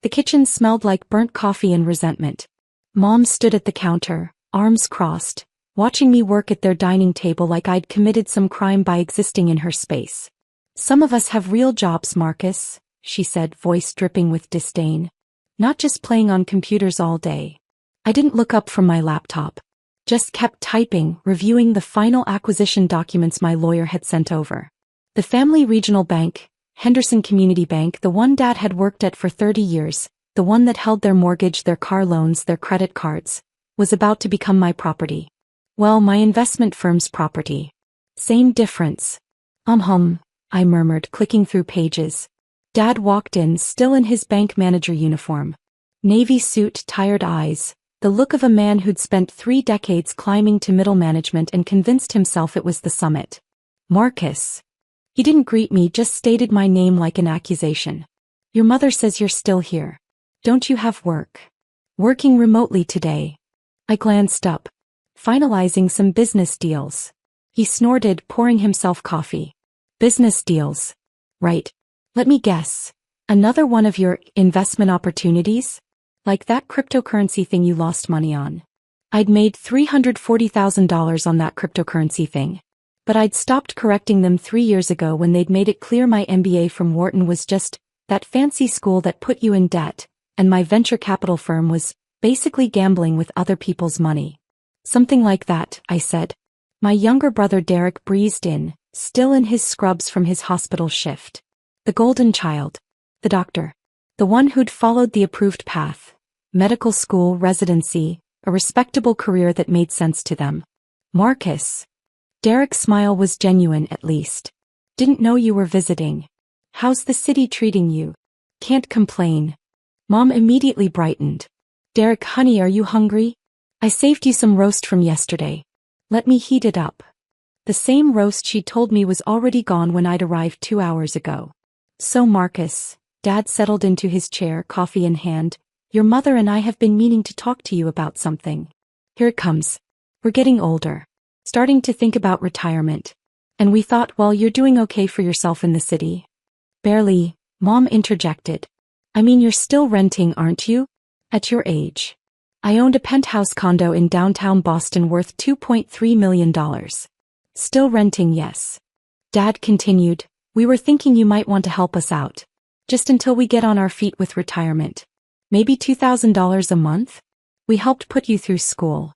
The kitchen smelled like burnt coffee and resentment. Mom stood at the counter, arms crossed, watching me work at their dining table like I'd committed some crime by existing in her space. "Some of us have real jobs, Marcus," she said, voice dripping with disdain. "Not just playing on computers all day." I didn't look up from my laptop. Just kept typing, reviewing the final acquisition documents my lawyer had sent over. The family regional bank, Henderson Community Bank, the one Dad had worked at for 30 years, the one that held their mortgage, their car loans, their credit cards, was about to become my property. Well, my investment firm's property. Same difference. I murmured, clicking through pages. Dad walked in, still in his bank manager uniform. Navy suit, tired eyes, the look of a man who'd spent 3 decades climbing to middle management and convinced himself it was the summit. "Marcus." He didn't greet me, just stated my name like an accusation. "Your mother says you're still here. Don't you have work?" "Working remotely today." I glanced up. "Finalizing some business deals." He snorted, pouring himself coffee. "Business deals. Right. Let me guess. Another one of your investment opportunities? Like that cryptocurrency thing you lost money on?" I'd made $340,000 on that cryptocurrency thing. But I'd stopped correcting them 3 years ago when they'd made it clear my MBA from Wharton was just that fancy school that put you in debt, and my venture capital firm was basically gambling with other people's money. "Something like that," I said. My younger brother Derek breezed in, still in his scrubs from his hospital shift. The golden child. The doctor. The one who'd followed the approved path. Medical school, residency, a respectable career that made sense to them. "Marcus." Derek's smile was genuine, at least. "Didn't know you were visiting. How's the city treating you?" "Can't complain." Mom immediately brightened. "Derek, honey, are you hungry? I saved you some roast from yesterday. Let me heat it up." The same roast she told me was already gone when I'd arrived 2 hours ago. "So Marcus," Dad settled into his chair, coffee in hand, "your mother and I have been meaning to talk to you about something. Here it comes. We're getting older. Starting to think about retirement. And we thought, well, you're doing okay for yourself in the city." "Barely," Mom interjected. "I mean, you're still renting, aren't you? At your age." I owned a penthouse condo in downtown Boston worth $2.3 million. "Still renting, yes." Dad continued, "We were thinking you might want to help us out. Just until we get on our feet with retirement. Maybe $2,000 a month? We helped put you through school.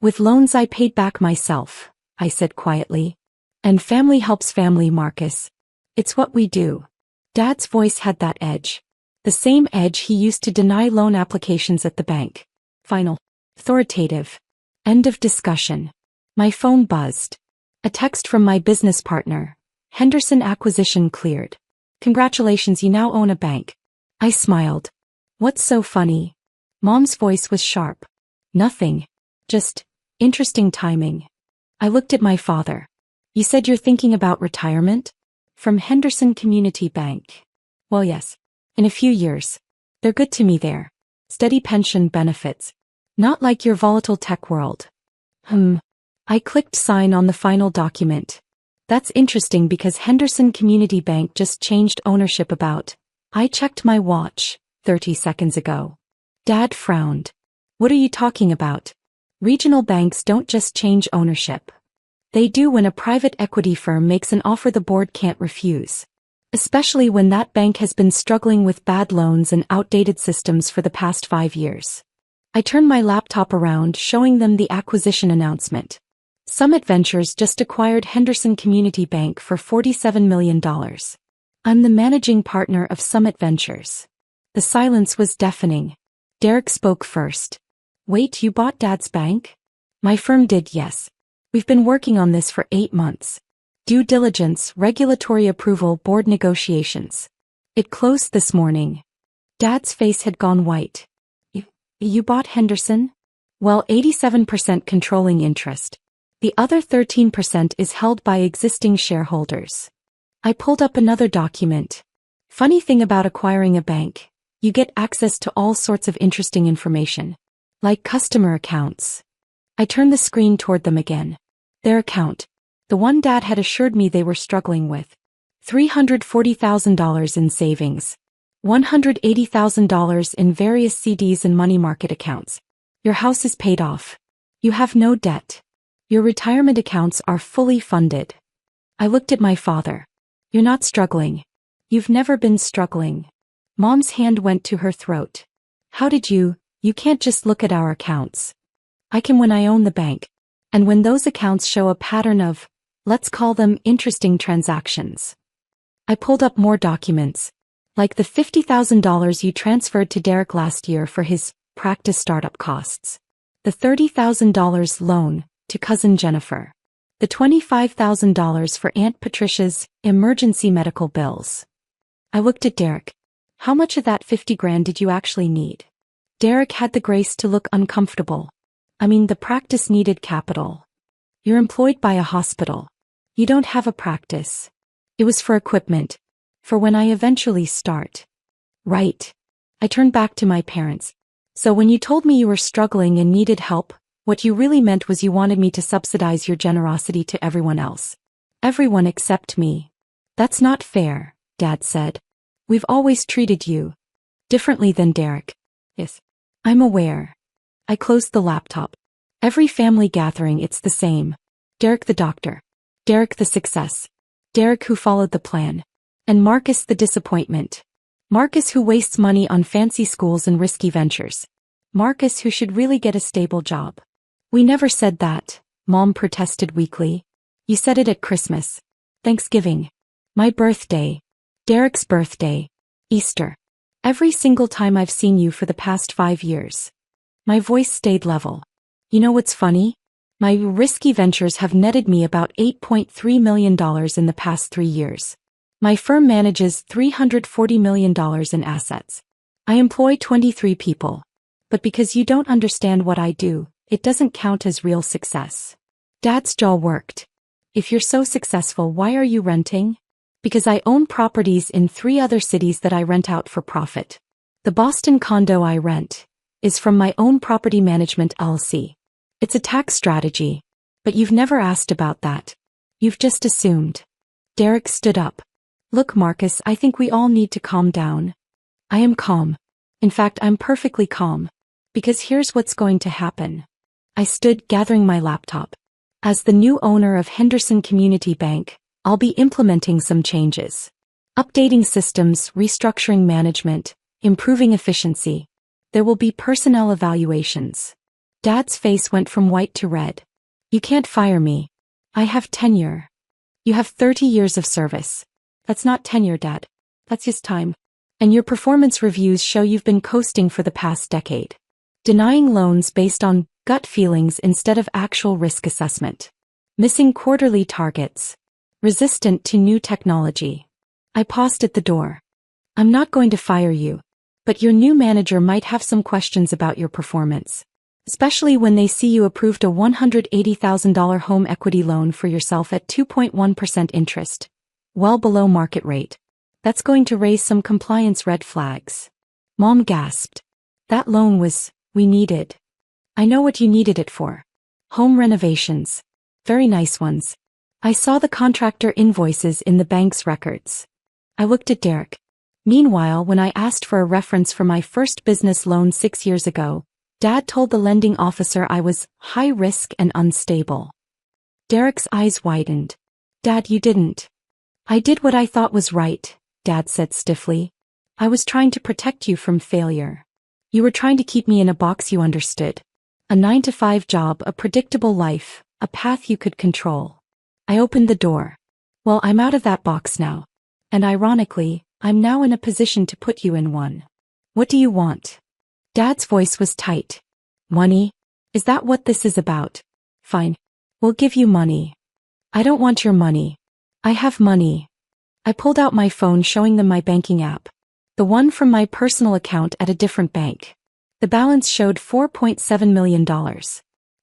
With loans I paid back myself," I said quietly. "And family helps family, Marcus. It's what we do." Dad's voice had that edge. The same edge he used to deny loan applications at the bank. Final. Authoritative. End of discussion. My phone buzzed. A text from my business partner. "Henderson acquisition cleared. Congratulations, you now own a bank." I smiled. "What's so funny?" Mom's voice was sharp. "Nothing. Just interesting timing." I looked at my father. "You said you're thinking about retirement? From Henderson Community Bank." "Well, yes. In a few years. They're good to me there. Steady pension benefits. Not like your volatile tech world." I clicked sign on the final document. "That's interesting because Henderson Community Bank just changed ownership about." I checked my watch, 30 seconds ago. Dad frowned. "What are you talking about? Regional banks don't just change ownership. They do when a private equity firm makes an offer the board can't refuse. Especially when that bank has been struggling with bad loans and outdated systems for the past 5 years." I turned my laptop around, showing them the acquisition announcement. Summit Ventures just acquired Henderson Community Bank for $47 million. I'm the managing partner of Summit Ventures. The silence was deafening. Derek spoke first. "Wait, you bought Dad's bank?" "My firm did, yes. We've been working on this for 8 months. Due diligence, regulatory approval, board negotiations. It closed this morning." Dad's face had gone white. You bought Henderson?" "Well, 87% controlling interest. The other 13% is held by existing shareholders." I pulled up another document. "Funny thing about acquiring a bank. You get access to all sorts of interesting information. Like customer accounts." I turned the screen toward them again. Their account. The one Dad had assured me they were struggling with. $340,000 in savings. $180,000 in various CDs and money market accounts. Your house is paid off. You have no debt. Your retirement accounts are fully funded. I looked at my father. You're not struggling. You've never been struggling. Mom's hand went to her throat. How did you can't just look at our accounts. I can when I own the bank. And when those accounts show a pattern of, let's call them interesting transactions. I pulled up more documents. Like the $50,000 you transferred to Derek last year for his practice startup costs. The $30,000 loan to cousin Jennifer. The $25,000 for Aunt Patricia's emergency medical bills. I looked at Derek. How much of that 50 grand did you actually need? Derek had the grace to look uncomfortable. I mean, the practice needed capital. You're employed by a hospital. You don't have a practice. It was for equipment. For when I eventually start. Right. I turned back to my parents. So when you told me you were struggling and needed help, what you really meant was you wanted me to subsidize your generosity to everyone else. Everyone except me. That's not fair, Dad said. We've always treated you differently than Derek. Yes. I'm aware. I closed the laptop. Every family gathering it's the same. Derek the doctor. Derek the success. Derek who followed the plan. And Marcus the disappointment. Marcus who wastes money on fancy schools and risky ventures. Marcus who should really get a stable job. We never said that, Mom protested weakly. You said it at Christmas. Thanksgiving. My birthday. Derek's birthday. Easter. Every single time I've seen you for the past 5 years. My voice stayed level. You know what's funny? My risky ventures have netted me about $8.3 million in the past 3 years. My firm manages $340 million in assets. I employ 23 people. But because you don't understand what I do, it doesn't count as real success. Dad's jaw worked. If you're so successful, why are you renting? Because I own properties in 3 other cities that I rent out for profit. The Boston condo I rent is from my own property management LLC. It's a tax strategy. But you've never asked about that. You've just assumed. Derek stood up. Look, Marcus, I think we all need to calm down. I am calm. In fact, I'm perfectly calm. Because here's what's going to happen. I stood gathering my laptop. As the new owner of Henderson Community Bank, I'll be implementing some changes. Updating systems, restructuring management, improving efficiency. There will be personnel evaluations. Dad's face went from white to red. You can't fire me. I have tenure. You have 30 years of service. That's not tenure, Dad. That's just time. And your performance reviews show you've been coasting for the past decade. Denying loans based on gut feelings instead of actual risk assessment. Missing quarterly targets. Resistant to new technology. I paused at the door. I'm not going to fire you. But your new manager might have some questions about your performance. Especially when they see you approved a $180,000 home equity loan for yourself at 2.1% interest. Well below market rate. That's going to raise some compliance red flags. Mom gasped. That loan we needed. I know what you needed it for. Home renovations. Very nice ones. I saw the contractor invoices in the bank's records. I looked at Derek. Meanwhile, when I asked for a reference for my first business loan 6 years ago, Dad told the lending officer I was high risk and unstable. Derek's eyes widened. Dad, you didn't. I did what I thought was right, Dad said stiffly. I was trying to protect you from failure. You were trying to keep me in a box you understood. A 9-to-5 job, a predictable life, a path you could control. I opened the door. Well, I'm out of that box now. And ironically, I'm now in a position to put you in one. What do you want? Dad's voice was tight. Money? Is that what this is about? Fine. We'll give you money. I don't want your money. I have money. I pulled out my phone showing them my banking app. The one from my personal account at a different bank. The balance showed $4.7 million.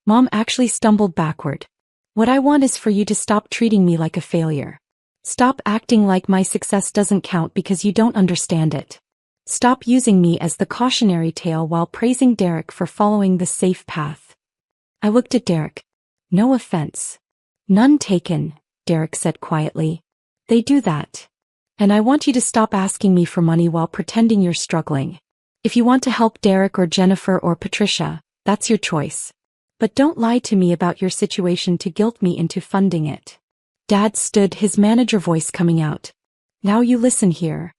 Mom actually stumbled backward. What I want is for you to stop treating me like a failure. Stop acting like my success doesn't count because you don't understand it. Stop using me as the cautionary tale while praising Derek for following the safe path. I looked at Derek. No offense. None taken, Derek said quietly. They do that. And I want you to stop asking me for money while pretending you're struggling. If you want to help Derek or Jennifer or Patricia, that's your choice. But don't lie to me about your situation to guilt me into funding it. Dad stood, his manager voice coming out. Now you listen here.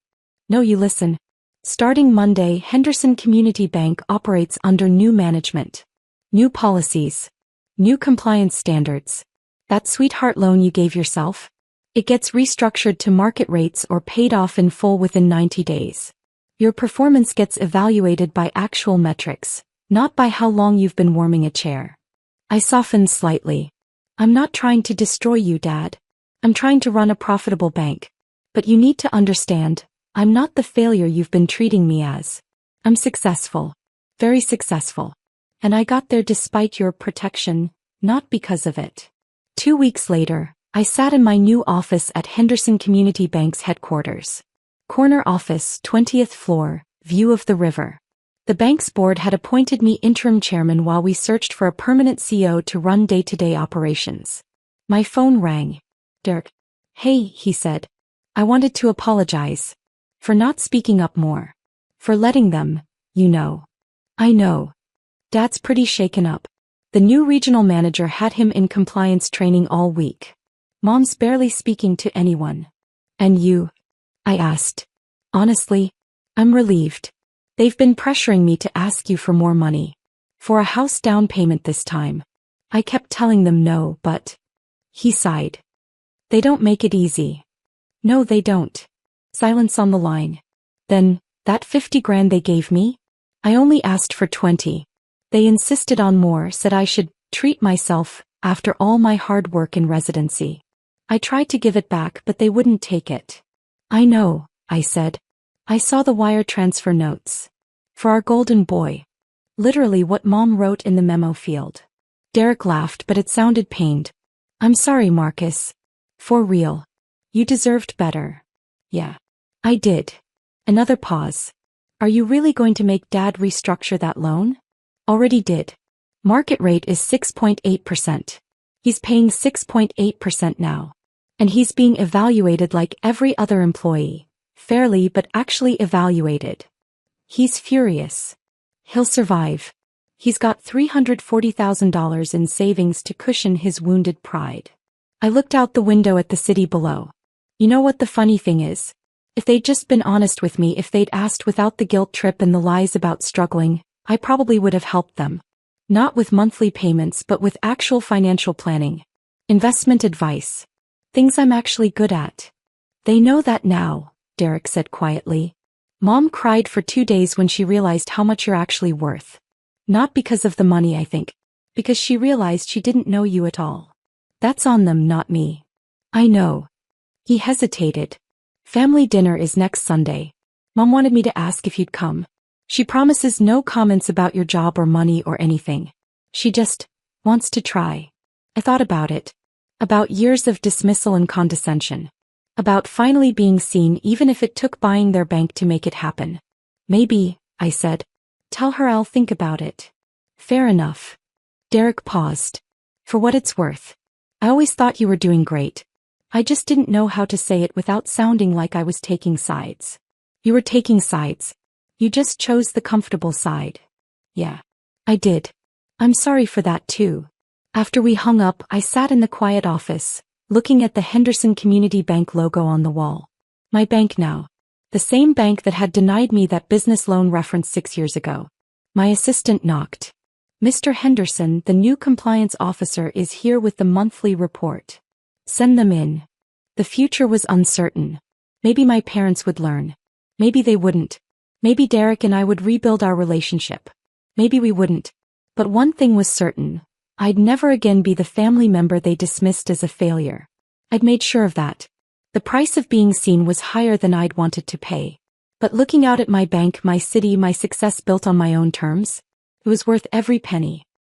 No, you listen. Starting Monday, Henderson Community Bank operates under new management. New policies. New compliance standards. That sweetheart loan you gave yourself? It gets restructured to market rates or paid off in full within 90 days. Your performance gets evaluated by actual metrics, not by how long you've been warming a chair. I softened slightly. I'm not trying to destroy you, Dad. I'm trying to run a profitable bank. But you need to understand, I'm not the failure you've been treating me as. I'm successful. Very successful. And I got there despite your protection, not because of it. 2 weeks later, I sat in my new office at Henderson Community Bank's headquarters. Corner office, 20th floor, view of the river. The bank's board had appointed me interim chairman while we searched for a permanent CEO to run day-to-day operations. My phone rang. Derek. Hey, he said. I wanted to apologize. For not speaking up more. For letting them, you know. I know. Dad's pretty shaken up. The new regional manager had him in compliance training all week. Mom's barely speaking to anyone. And you? I asked. Honestly, I'm relieved. They've been pressuring me to ask you for more money. For a house down payment this time. I kept telling them no, but... He sighed. They don't make it easy. No, they don't. Silence on the line. Then, that 50 grand they gave me? I only asked for 20. They insisted on more, said I should treat myself after all my hard work in residency. I tried to give it back, but they wouldn't take it. I know, I said. I saw the wire transfer notes. For our golden boy. Literally what Mom wrote in the memo field. Derek laughed, but it sounded pained. I'm sorry, Marcus. For real. You deserved better. Yeah. I did. Another pause. Are you really going to make Dad restructure that loan? Already did. Market rate is 6.8%. He's paying 6.8% now. And he's being evaluated like every other employee. Fairly, but actually evaluated. He's furious. He'll survive. He's got $340,000 in savings to cushion his wounded pride. I looked out the window at the city below. You know what the funny thing is? If they'd just been honest with me, if they'd asked without the guilt trip and the lies about struggling, I probably would have helped them. Not with monthly payments, but with actual financial planning. Investment advice. Things I'm actually good at. They know that now, Derek said quietly. Mom cried for 2 days when she realized how much you're actually worth. Not because of the money, I think. Because she realized she didn't know you at all. That's on them, not me. I know. He hesitated. Family dinner is next Sunday. Mom wanted me to ask if you'd come. She promises no comments about your job or money or anything. She just wants to try. I thought about it. About years of dismissal and condescension. About finally being seen, even if it took buying their bank to make it happen. Maybe, I said. Tell her I'll think about it. Fair enough. Derek paused. For what it's worth. I always thought you were doing great. I just didn't know how to say it without sounding like I was taking sides. You were taking sides. You just chose the comfortable side. Yeah. I did. I'm sorry for that too. After we hung up, I sat in the quiet office, looking at the Henderson Community Bank logo on the wall. My bank now. The same bank that had denied me that business loan reference 6 years ago. My assistant knocked. Mr. Henderson, the new compliance officer, is here with the monthly report. Send them in. The future was uncertain. Maybe my parents would learn. Maybe they wouldn't. Maybe Derek and I would rebuild our relationship. Maybe we wouldn't. But one thing was certain. I'd never again be the family member they dismissed as a failure. I'd made sure of that. The price of being seen was higher than I'd wanted to pay. But looking out at my bank, my city, my success built on my own terms, it was worth every penny.